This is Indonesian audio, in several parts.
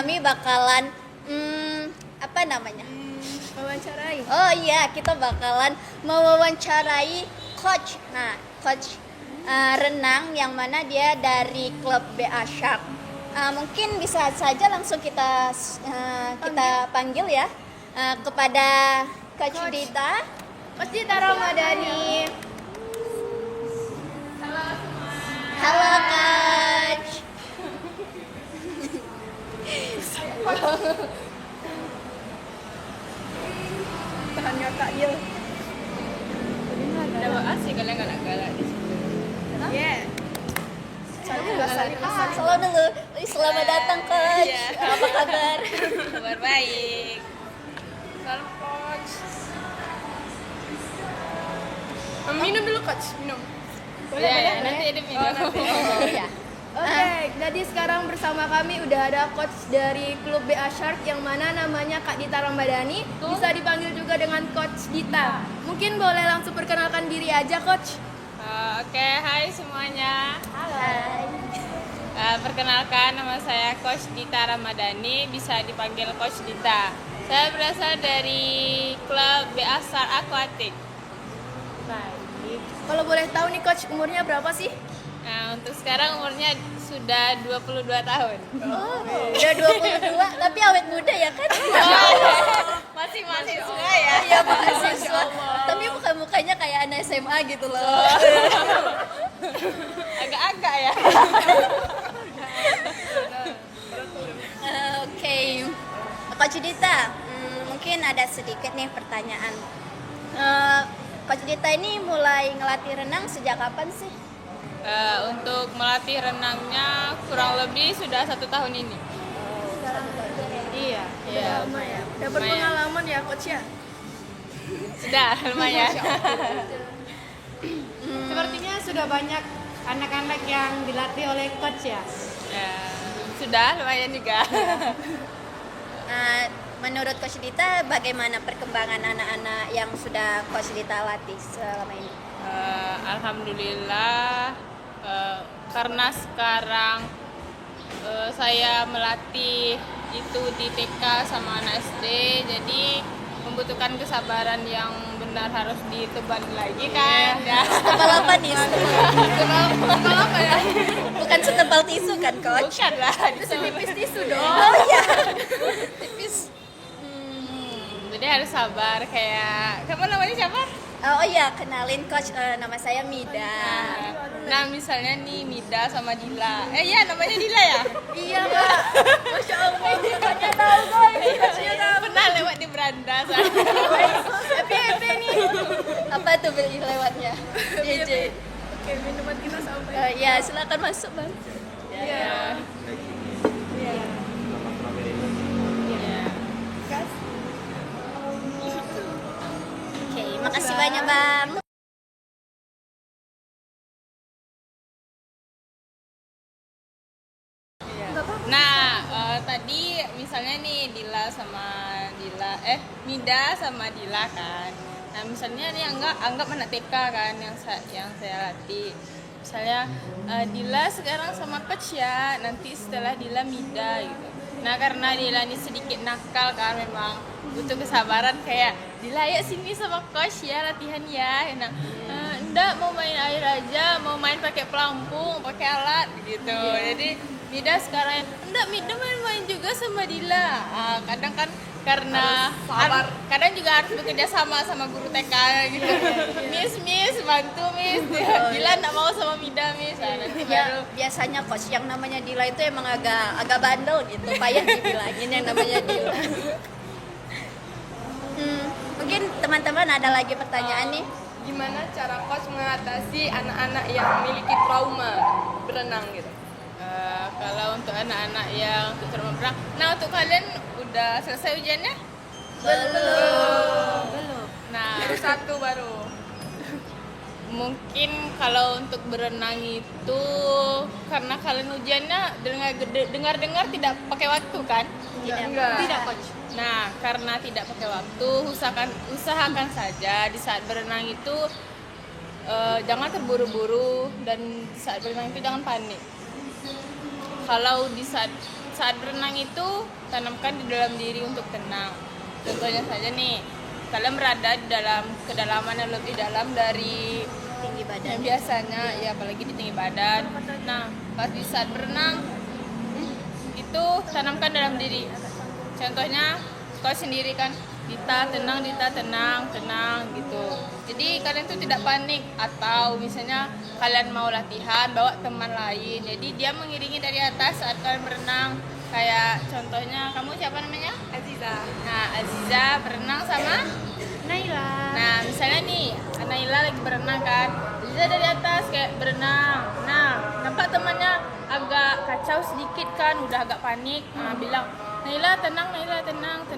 kami bakalan apa namanya? Wawancarai. Oh iya, kita bakalan mewawancarai coach. Nah, coach renang yang mana dia dari klub BA Shark. Mungkin bisa saja langsung kita panggil ya kepada Coach Dita. Coach Dita Ramadhani. Halo Coach. Tahan ngakak dia. Ada apa sih kalian galak-galak di situ? Yeah. Selalu dulu. Selamat datang Coach. Iya. Apa kabar? Kabar baik. Salam coach. Minum dulu coach, minum. Iya, nanti ada minum. Oh, iya. Oke, jadi sekarang bersama kami udah ada coach dari klub BA Shark yang mana namanya Kak Dita Ramadhani. Bisa dipanggil juga dengan Coach Dita. Mungkin boleh langsung perkenalkan diri aja coach. Oke, hai semuanya. Hai. Perkenalkan, nama saya Coach Dita Ramadhani, bisa dipanggil Coach Dita. Saya berasal dari klub BA Shark Aquatic. Baik. Kalau boleh tahu nih coach, umurnya berapa sih? Nah, untuk sekarang umurnya sudah 22 tahun. Oh, udah 22 tapi awet muda ya kan? Masih mahasiswa ya? Iya, mahasiswa. Tapi mukanya kayak anak SMA gitu loh. Agak-agak ya. Oke. Coach Dita, mungkin ada sedikit nih pertanyaan. Coach Dita ini mulai ngelatih renang sejak kapan sih? Untuk melatih renangnya kurang lebih sudah 1 tahun ini. Iya. Lama ya. Dapat Lumayan. pengalaman ya coach ya. Sudah lumayan. Sepertinya sudah banyak anak-anak yang dilatih oleh coach ya. Ya, sudah lumayan juga. Menurut Coach Dita, bagaimana perkembangan anak-anak yang sudah Coach Dita latih selama ini? Alhamdulillah, karena sekarang saya melatih itu di TK sama anak SD, jadi membutuhkan kesabaran yang benar, harus ditebani lagi kan. Ya. Tebal apa nih? Tebal apa ya? Bukan setebal tisu kan, Coach? Bukan lah, Tipis tisu dong. Oh iya. Tipis. Jadi harus sabar, kayak kamu namanya siapa? Oh iya, kenalin Coach, nama saya Mida. Nah, misalnya nih Mida sama Dila. Iya, namanya Dila ya? Iya, Kak. Masya Allah, Coachnya tahu, guys. Coachnya tahu. Pernah lewat di beranda saya. Happy nih. Apa tuh beli lewatnya? JJ. Oke, minuman kita sampai. Ya, silakan masuk, Bang. Iya. Oke, makasih banyak, Bang. Nah, tadi misalnya nih Mida sama Dila kan. Nah, misalnya nih anggap anak TK kan yang saya latih. Misalnya Dila sekarang sama coach ya, nanti setelah Dila Mida gitu. Nah, karena Dila ini sedikit nakal kan, memang butuh kesabaran, kayak Dila ayo sini sama coach ya, latihan ya. Nah, enggak, mau main air aja, mau main pakai pelampung, pakai alat gitu. Jadi Mida sekarang enggak, Mida main-main juga sama Dila. Kadang kan karena kadang juga harus bekerja sama guru TK gitu. Miss bantu Miss. Dila enggak mau sama Mida Miss. Nah, nanti Ya, baru biasanya Coach yang namanya Dila itu emang agak bandel gitu, payah dibilangin yang namanya Dila. Mungkin teman-teman ada lagi pertanyaan nih. Gimana cara coach mengatasi anak-anak yang memiliki trauma berenang gitu? kalau untuk anak-anak yang untuk trauma berenang. Nah, untuk kalian udah selesai ujiannya? Belum. Nah, baru. mungkin kalau untuk berenang itu karena kalian ujiannya dengar-dengar tidak pakai waktu kan? Tidak coach. Nah, karena tidak pakai waktu, usahakan saja di saat berenang itu jangan terburu-buru, dan di saat berenang itu jangan panik. Kalau di saat saat berenang itu tanamkan di dalam diri untuk tenang. Contohnya saja nih, kalian berada di dalam kedalaman yang lebih dalam dari Tinggi badan. yang biasanya, ya apalagi di tinggi badan. Nah, pas di saat berenang itu tanamkan dalam diri. Contohnya kau sendiri kan, Dita tenang gitu. Jadi kalian tuh tidak panik, atau misalnya kalian mau latihan bawa teman lain. Jadi dia mengiringi dari atas saat kalian berenang. Kayak contohnya kamu siapa namanya? Aziza. Nah, Aziza berenang sama Naila. Nah, misalnya nih, Naila lagi berenang kan, Aziza dari atas kayak berenang. Nah, nampak temannya agak kacau sedikit kan, udah agak panik. Nah, bilang, Naila tenang.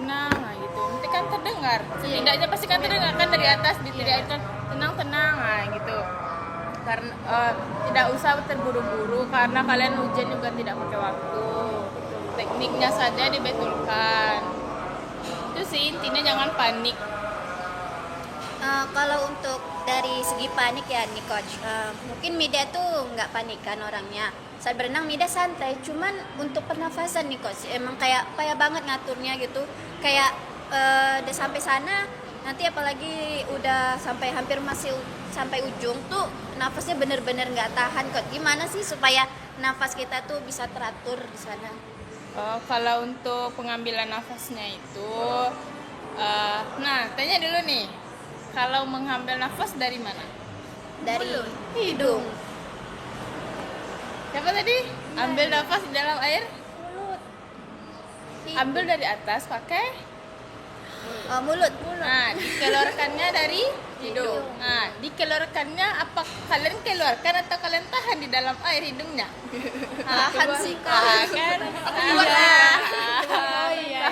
Nah, gitu. Nanti kan terdengar. Setidaknya pasti kan terdengar kan dari atas diteriakkan tenang. Nah, gitu. Karena tidak usah terburu-buru karena kalian ujian juga tidak pakai waktu. Tekniknya saja dibetulkan. Itu sih intinya, jangan panik. Kalau untuk dari segi panik ya nih coach, mungkin Mida tuh nggak panikan orangnya. Saat berenang Mida santai, cuman untuk pernafasan nih coach, emang kayak payah banget ngaturnya gitu. Kayak udah sampai sana, nanti apalagi udah sampai hampir masih sampai ujung tuh nafasnya bener-bener nggak tahan coach. Gimana sih supaya nafas kita tuh bisa teratur di sana? Kalau untuk pengambilan nafasnya itu, nah tanya dulu nih, kalau mengambil nafas dari mana? Dari hidung. Siapa tadi? Ambil nafas di dalam air? Ambil dari atas pakai? Mulut. Nah, dikeluarkannya dari hidung. Nah, dikeluarkannya apa kalian keluarkan atau kalian tahan di dalam air hidungnya? Tahan sih, Kak. Kan? Oh iya.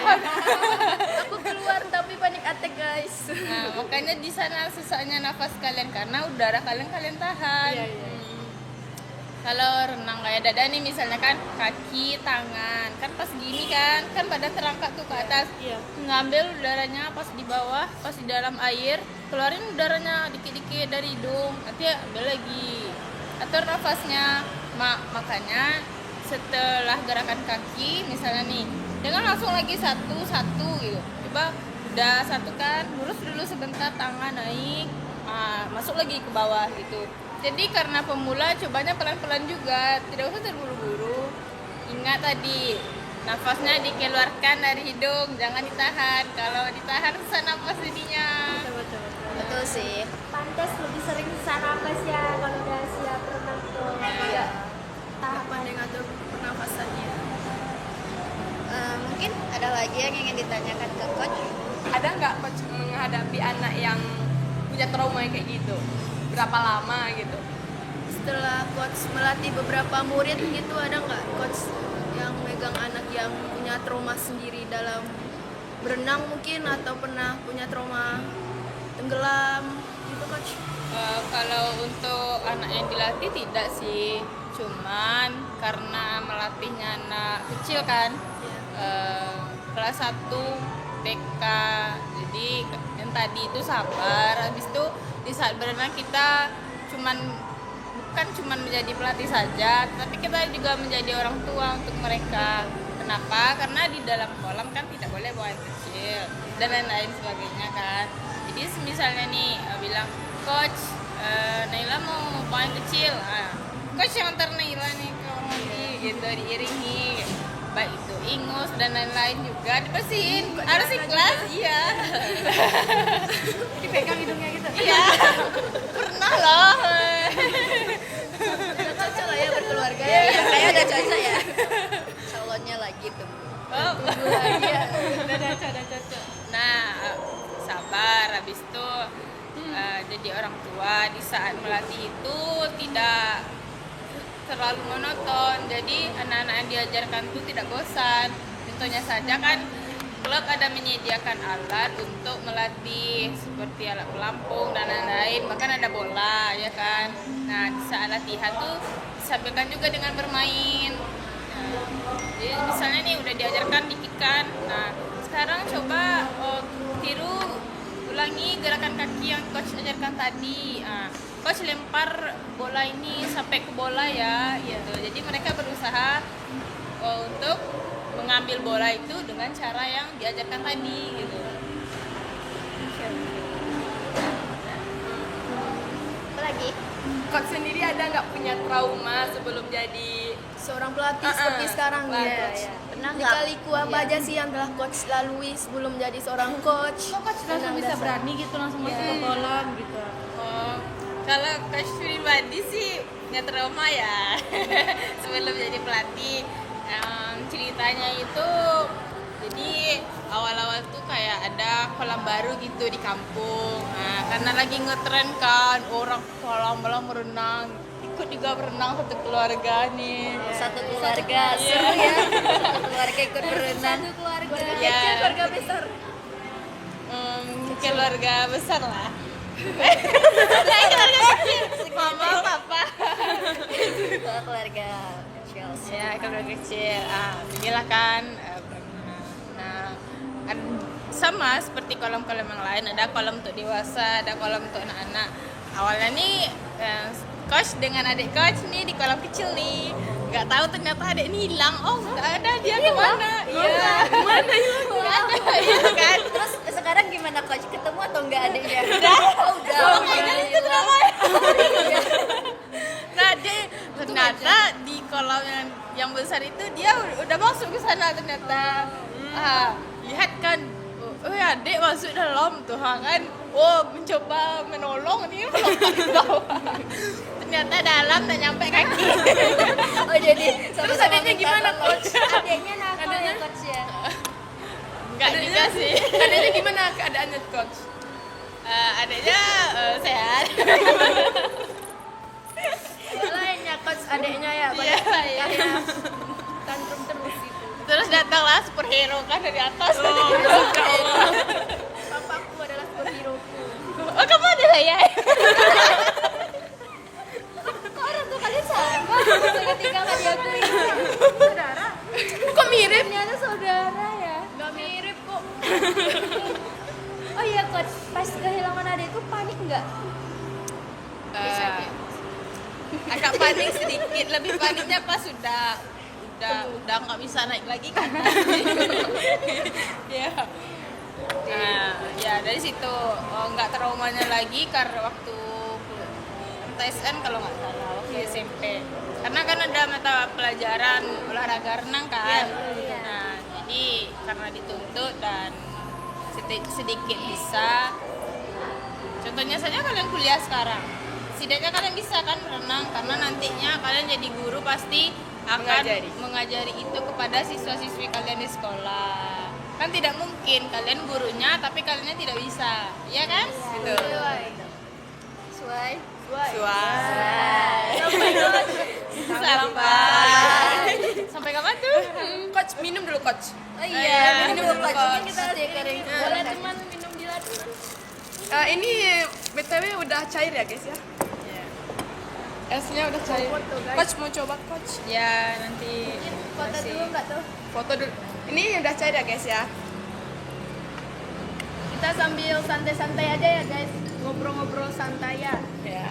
Aku keluar tapi panik attack guys. Nah, makanya di sana susahnya nafas kalian karena udara kalian tahan. Iya, iya. Kalau renang kayak dada nih misalnya kan, kaki, tangan, kan pas gini kan badan terangkat tuh ke atas. Iya. Ngambil udaranya pas di bawah, pas di dalam air, keluarin udaranya dikit-dikit dari hidung, nanti ambil lagi. Atur nafasnya. Makanya setelah gerakan kaki misalnya nih, jangan langsung lagi satu gitu. Coba udah satu kan, lurus dulu sebentar, tangan naik, masuk lagi ke bawah gitu. Jadi karena pemula cobanya pelan-pelan juga, tidak usah terburu-buru. Ingat tadi, nafasnya dikeluarkan dari hidung, jangan ditahan. Kalau ditahan susah nafas jadinya. Betul sih. Pantes lebih sering sesak napas ya kalau udah siap renang tuh. Iya. Tahap pandai ngatur pernafasannya. Mungkin ada lagi yang ingin ditanyakan ke coach. Ada nggak coach menghadapi anak yang punya trauma kayak gitu? Berapa lama gitu? Setelah coach melatih beberapa murid gitu, ada nggak coach yang megang anak yang punya trauma sendiri dalam berenang mungkin, atau pernah punya trauma tenggelam gitu coach? Kalau untuk anak yang dilatih tidak sih, cuman karena melatihnya anak kecil kan, kelas 1 TK, jadi yang tadi itu sabar. Habis itu di saat berenang kita bukan cuman menjadi pelatih saja, tapi kita juga menjadi orang tua untuk mereka. Kenapa? Karena di dalam kolam kan tidak boleh buang air kecil dan lain-lain sebagainya kan. Jadi misalnya nih bilang, coach, Naila mau buang air kecil, coach yang antar Naila nih ke kamar mandi gitu, diiringi, baik itu ingus dan lain-lain juga dibersihin. Harus ikhlas, iya. Dipegang hidungnya gitu? Iya, pernah loh. Udah cocok lah ya berkeluarga Ya, ya. kayak udah cocok ya. Calonnya lagi tuh. Oh, Udah cocok. nah, sabar. Habis itu jadi orang tua di saat melatih itu tidak terlalu monoton. Jadi anak-anak yang diajarkan itu tidak bosan. Contohnya saja kan, klub ada menyediakan alat untuk melatih seperti alat pelampung dan lain-lain, bahkan ada bola ya kan. Nah, di saat latihan tuh disampaikan juga dengan bermain. Nah, jadi misalnya nih udah diajarkan dikit kan, nah sekarang coba tiru ulangi gerakan kaki yang coach ajarkan tadi. Coach lempar bola ini sampai ke bola ya gitu. Jadi mereka berusaha untuk mengambil bola itu dengan cara yang diajarkan tadi gitu. Apa lagi? Coach sendiri ada nggak punya trauma sebelum jadi Seorang pelatih seperti sekarang pelatih. ya, coach. Pernah nggak? Dikaliku apa aja sih yang telah coach lalui sebelum jadi seorang coach? Kok coach langsung bisa berani gitu langsung masuk ke kolam gitu? Oh, kalau coach pribadi sih nggak trauma ya. Sebelum jadi pelatih, ceritanya itu jadi awal-awal tuh kayak ada kolam baru gitu di kampung. Nah, karena lagi ngetren kan orang kolam-kolam berenang, ikut juga berenang satu keluarga nih. Satu keluarga, seru ya. Satu keluarga ikut berenang. Satu keluarga Ya. kecil, keluarga besar. Keluarga besar lah. Keluarga kecil, mama, papa. Keluarga kecil. Ya, keluarga kecil. Inilah kan berenang. Nah, sama seperti kolam-kolam yang lain, ada kolam untuk dewasa, ada kolam untuk anak-anak. Awalnya nih coach dengan adik coach nih di kolam kecil nih, nggak tahu ternyata adik ini hilang. Oh, nggak ada, dia kemana? Iya, kemana hilang? Nggak ada, iya kan? Terus sekarang gimana coach? Ketemu atau enggak adiknya? Udah. Oh, udah. Oh, Oke. makanya itu drama ya. Nah, dia ternyata di kolam yang besar itu dia udah masuk ke sana ternyata. Lihat kan, oh ya adik masuk dalam tuh kan. Oh, mencoba menolong nih melompat ke bawah. Ternyata dalam tak nyampe kaki. Oh, jadi Terus adiknya gimana, coach? Adiknya nakal ya coach ya. Enggak juga sih. adanya gimana keadaannya coach? Adiknya sehat. Lainnya coach adiknya ya, Iya, banyak iya. kayak tantrum terus itu. Terus datanglah superhero kan dari atas. Papaku adalah superhero-ku. Oh, kamu adalah ya? kok orang tua kalian sama? Ketika nggak diakui. Saudara? Kok mirip? Ternyata saudara ya. Gak mirip kok. Oh iya coach, pas kehilangan adikku panik nggak? Agak panik sedikit, lebih paniknya pas udah nggak bisa naik lagi kan. Ya. Nah, ya dari situ nggak traumanya lagi karena waktu TSN kalau nggak salah waktu SMP. Karena kan ada mata pelajaran olahraga renang kan. Nah, jadi karena dituntut dan sedikit bisa. Contohnya saja kalian kuliah sekarang. Setidaknya kalian bisa kan renang karena nantinya kalian jadi guru pasti akan mengajari itu kepada siswa-siswi kalian di sekolah. Kan tidak mungkin kalian gurunya tapi kalian tidak bisa, ya kan? Gitu. Suai. Sampai kapan tuh? Coach minum dulu coach. Oh iya, Minum minum dulu, coach. Coach. Mungkin kita harus kering. Boleh teman minum di ladunan. Ini BTW udah cair ya guys ya? esnya udah cair. Foto, guys. Coach mau coba coach? Ya nanti Foto kasih. dulu nggak tuh? Foto dulu. Ini udah cair ya guys ya? Kita sambil santai-santai aja ya guys. Ngobrol-ngobrol santai ya. Ya.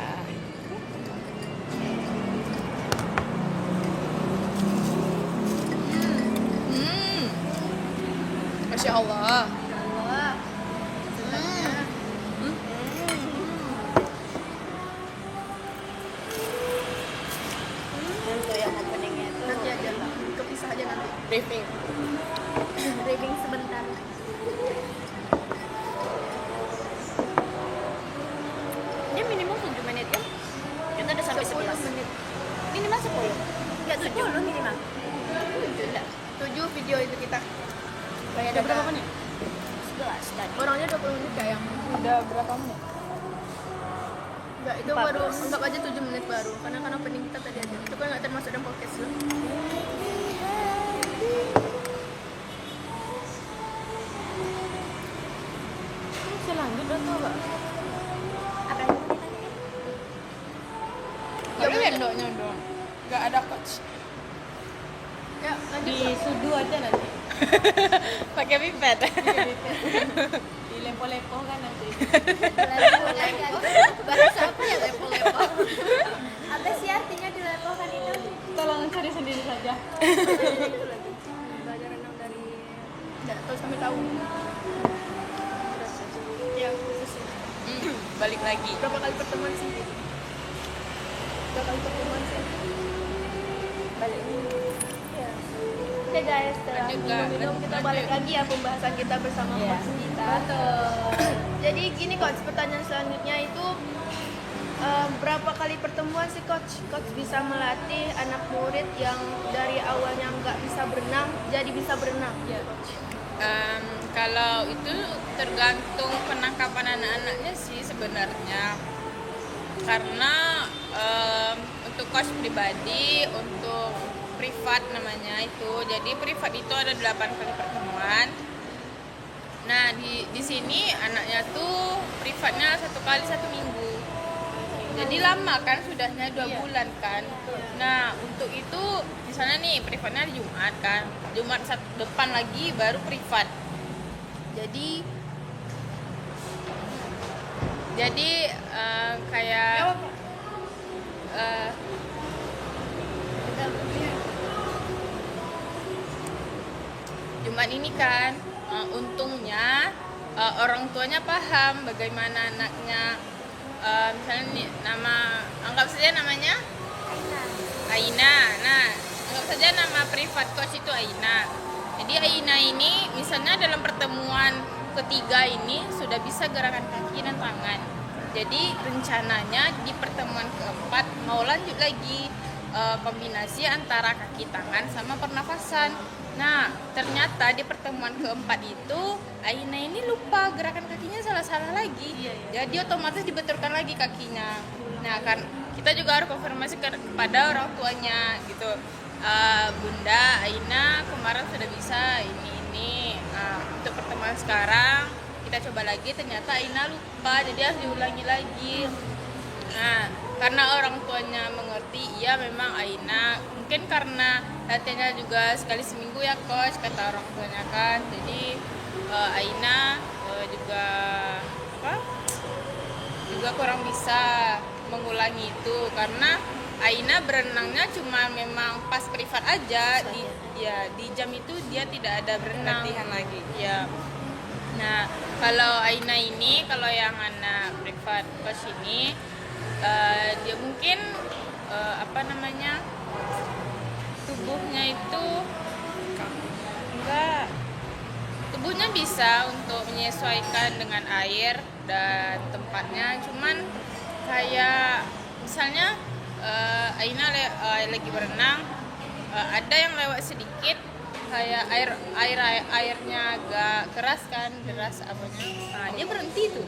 Masya Allah. Wah. Untuk yang openingnya itu. Nanti aja lah. Kepisah aja nanti. Briefing. Briefing sebentar. Dia minimal 7 menit kan? Kita udah sampai 11 menit. Minimal 10. Enggak 10 minimal. 7 video itu kita. Kayak ada berapa menit? 11 tadi. Orangnya 20 menit kayak yang Udah berapa menit? enggak, itu 14. baru anggap aja 7 menit baru karena opening kita tadi aja. Itu kan enggak termasuk dalam podcast lo. Bisa lanjut udah tau gak? Apa yang kita tanya? Gak boleh nyondok. Gak ada coach. Ya, lanjut. Di sudu aja nanti. Pakai pipet. Di lepo-lepo kan nanti. Bahasa apa ya lepo-lepo? Apa sih artinya dilepokan itu? Tolong cari sendiri saja. lagi. Berapa kali pertemuan sih? Berapa kali pertemuan sih? Oke guys, setelah Juga Minum kita balik lagi ya pembahasan kita bersama Iya. Coach Dita. Jadi gini Coach, pertanyaan selanjutnya itu berapa kali pertemuan sih Coach bisa melatih anak murid yang dari awalnya nggak bisa berenang jadi bisa berenang? Ya. Kalau itu tergantung penangkapan anak-anaknya sih sebenarnya. Karena untuk coach pribadi, untuk privat namanya itu. Jadi privat itu ada 8 kali pertemuan. Nah di sini anaknya tuh privatnya 1 kali 1 minggu. Jadi lama kan sudahnya 2 bulan kan. Nah untuk itu misalnya nih privatnya hari Jumat kan. Jumat depan lagi baru privat. Jadi kayak Jumat ini kan untungnya orang tuanya paham bagaimana anaknya. Misalnya nih, anggap saja namanya Aina. Nah, anggap saja nama privat coach itu Aina. Jadi Aina ini misalnya dalam pertemuan ketiga ini sudah bisa gerakan kaki dan tangan. Jadi rencananya di pertemuan keempat mau lanjut lagi kombinasi antara kaki tangan sama pernafasan. Nah, ternyata di pertemuan keempat itu Aina ini lupa gerakan kakinya salah-salah lagi. Jadi otomatis dibetulkan lagi kakinya. Nah, kan kita juga harus konfirmasi kepada orang tuanya gitu. Bunda Aina kemarin sudah bisa ini. Untuk pertemuan sekarang kita coba lagi, ternyata Aina lupa, jadi harus diulangi lagi. Nah, karena orang tuanya mengerti, iya memang Aina mungkin karena latihannya juga sekali seminggu ya coach, kata orang tuanya kan. Jadi Aina juga kurang bisa mengulangi itu karena Aina berenangnya cuma memang pas privat aja di jam itu dia tidak ada berenang Latihan lagi. ya. Nah kalau Aina ini, kalau yang anak privat coach ini dia mungkin tubuhnya itu tubuhnya bisa untuk menyesuaikan dengan air dan tempatnya, cuman kayak misalnya Aina lagi berenang, ada yang lewat sedikit kayak airnya agak keras kan, deras apanya, nah dia berhenti tuh.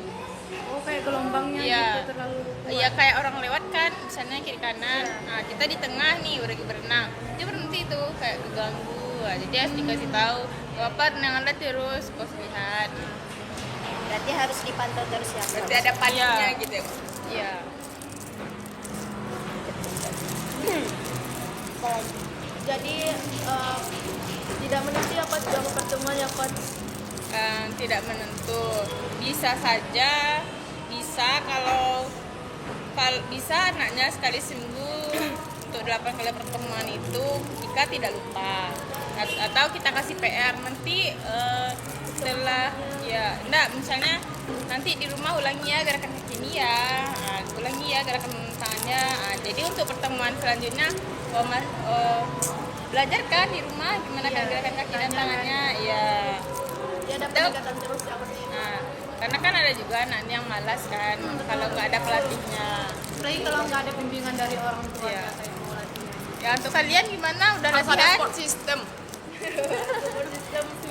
Oh, kayak gelombangnya gitu terlalu kuat. Iya, kayak orang lewat kan, misalnya kiri kanan. Nah, kita di tengah nih udah lagi berenang. Dia berhenti tuh kayak keganggu. Nah, jadi harus dikasih tahu, "Bapak renang terus, kok lihat." Berarti harus dipantau terus ya. Berarti ada panitnya gitu ya. Iya. Jadi tidak menentu ya coach jam pertemuan ya coach. Tidak menentu. Bisa saja, kalau bisa anaknya sekali seminggu untuk 8 kali pertemuan itu jika tidak lupa, atau kita kasih PR nanti setelah misalnya nanti di rumah ulangi ya gerakan kaki ini ya, ulangi ya gerakan tangannya. Jadi untuk pertemuan selanjutnya belajar kan di rumah gimana kan gerakan kaki dan tangannya ya. Ya ada peningkatan terus ya coach. Nah, karena kan ada juga anak yang malas kan kalau nggak ada pelatihnya. Apalagi kalau nggak ada bimbingan dari orang tua Iya. kayak mau latihan. Ya untuk kalian gimana? Udah Harus ada latihan? support system.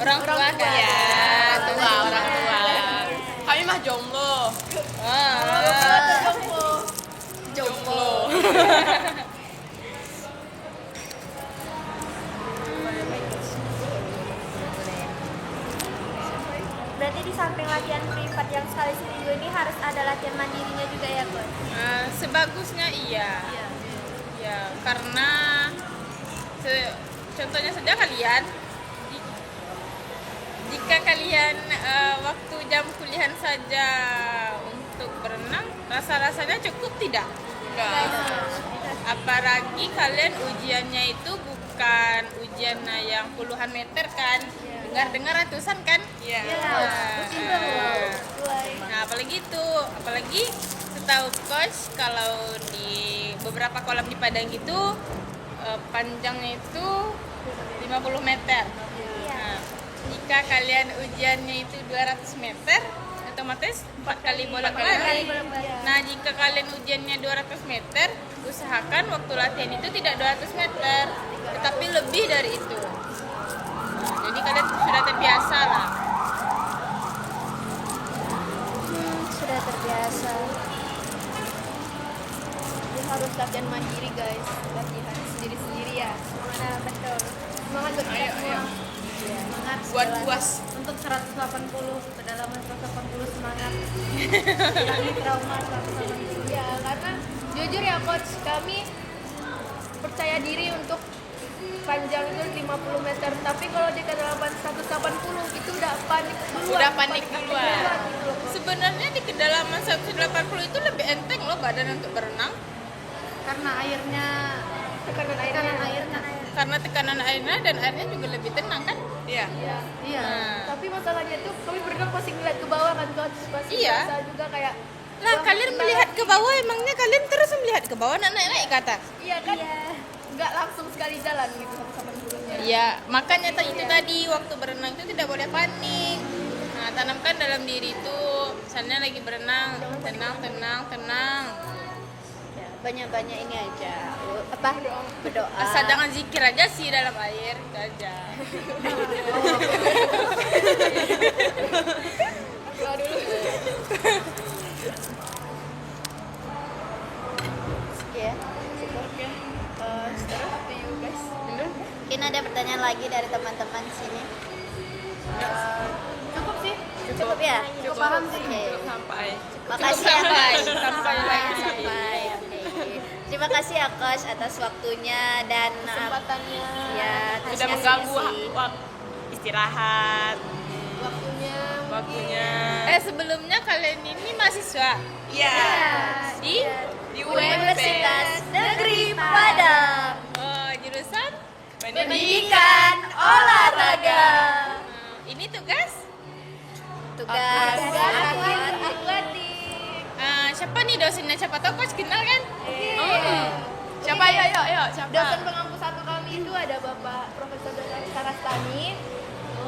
Orang tua kan? Ya, orang tua. Kami mah jomblo. Jomblo. Berarti di samping latihan privat yang sekali seminggu ini harus ada latihan mandirinya juga ya coach? Sebagusnya iya. Ya, karena contohnya saja kalian, jika kalian waktu jam kuliahan saja untuk berenang, rasa-rasanya cukup tidak? Enggak. Apalagi kalian ujiannya itu bukan ujiannya yang puluhan meter kan, dengar ratusan kan? Iya. Nah, apalagi setahu coach kalau di beberapa kolam di Padang itu panjangnya itu 50 meter. Nah, jika kalian ujiannya itu 200 meter, otomatis 4 kali bolak-balik. Nah, jika kalian ujiannya 200 meter, usahakan waktu latihan itu tidak 200 meter, tetapi lebih dari itu. Nah, jadi kalian sudah terbiasa lah. Sudah terbiasa. Jadi harus latihan mandiri guys, latihan sendiri-sendiri ya. Nah, betul. Semangat buat kita semua. Semangat Buat puas. untuk 180 kedalaman 180 semangat. Kami trauma 180. Ya, karena jujur ya coach, kami percaya diri untuk panjang itu 50 meter, tapi kalau di kedalaman 180 itu udah panik duluan. Udah panik duluan. gitu loh, Coach. Sebenarnya di kedalaman 180 itu lebih enteng loh badan untuk berenang. Karena airnya Tekanan airnya. Karena tekanan airnya dan airnya juga lebih tenang kan? Iya. Iya. iya. Nah, Tapi masalahnya tuh kami berenang pasti ngeliat ke bawah kan coach, pasti Iya. merasa juga kayak lah wah, kalian kita- melihat ke bawah, emangnya kalian terus melihat ke bawah, naik ke atas? Iya kan? Nggak langsung sekali jalan gitu sama turunnya. Iya, makanya itu tadi waktu berenang itu tidak boleh panik. Nah, tanamkan dalam diri itu, misalnya lagi berenang, tenang. Ya, banyak-banyak ini aja. Apa? Berdoa. Asal jangan zikir aja sih dalam air, itu aja. Ya. Sekarang up to you guys. Mungkin ada pertanyaan lagi dari teman-teman sini. Cukup sih. Cukup ya? Cukup paham sih. Oke. Sampai. Makasih ya Coach. Sampai lagi. Sampai. Oke. Terima kasih ya Coach atas waktunya dan Kesempatannya, ya Sudah terima mengganggu kasih. istirahat, waktunya. waktunya. Sebelumnya kalian ini mahasiswa Iya. di Universitas Negeri Padang. jurusan Pendidikan Olahraga. Ini tugas. Tugas akhir Atletik. Siapa nih dosennya? Siapa tahu coach kenal kan? Siapa? Yuk, siapa? Dosen pengampu 1 kami itu ada Bapak Profesor Dr. Sarastani.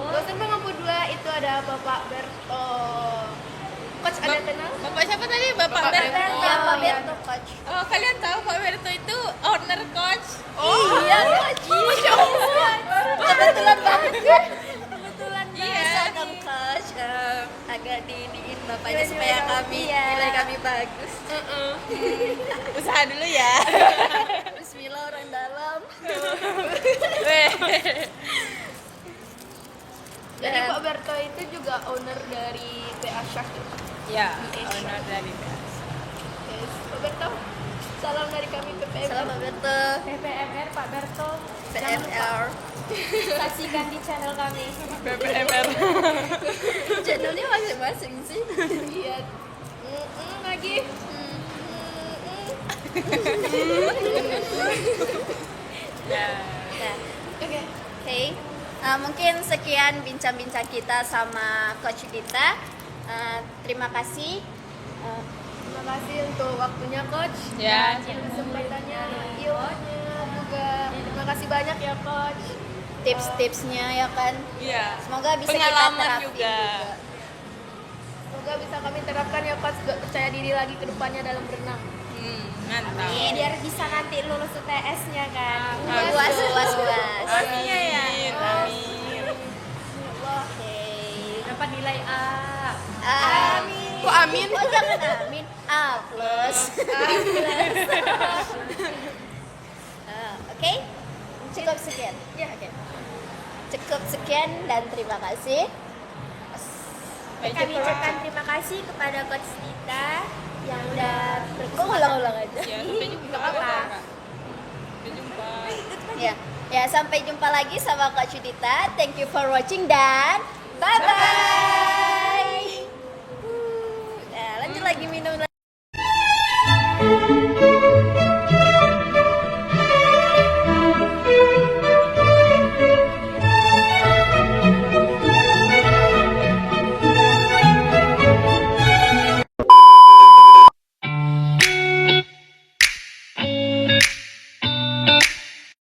Dosen pengampu 2 itu ada Bapak Berto. Coach ada kenal? Bapak siapa tadi? Bapak Bapak Berto. Ya Pak Berto Coach. Oh, kalian tahu Pak Berto itu owner coach? Iya Coach. Kebetulan banget kan? Kebetulan Iya. bisa dong Coach. Agak diiniin bapaknya supaya kami nilai kami bagus. Usaha dulu ya. Bismillah orang dalam. Jadi Pak Berto itu juga owner dari PA Shark. Ya, owner dari PAS. Yes. Pak Berto, salam dari kami ke PMR. Salam Pak Berto. PPMR Pak Berto. PMR. Saksikan di channel kami. BPMR. Channelnya masing-masing sih. Iya. Lagi. Ya. Nah, Oke. oke. Mungkin sekian bincang-bincang kita sama Coach Dita. Terima kasih. Terima kasih untuk waktunya coach. Ya. Dan kesempatannya, ilmunya juga. Terima kasih banyak ya coach. Tips-tipsnya ya kan. Iya. Semoga bisa Pengalaman kita terapin juga. Semoga bisa kami terapkan ya coach. Gak percaya diri lagi ke depannya dalam berenang. Mantap. Biar bisa nanti lulus UTS-nya kan. Puas. Amin. Amin. Oke. Dapat nilai A. Amin. Kok amin? Oh, jangan amin. A plus. Oke. Cukup sekian. Ya. Oke. Cukup sekian dan terima kasih. Kami ucapkan terima kasih kepada Coach Dita yang udah Kok ulang-ulang aja? Ya, sampai jumpa. apa-apa. Sampai jumpa. Ya. Ya, sampai jumpa lagi sama Coach Dita. Thank you for watching dan bye bye.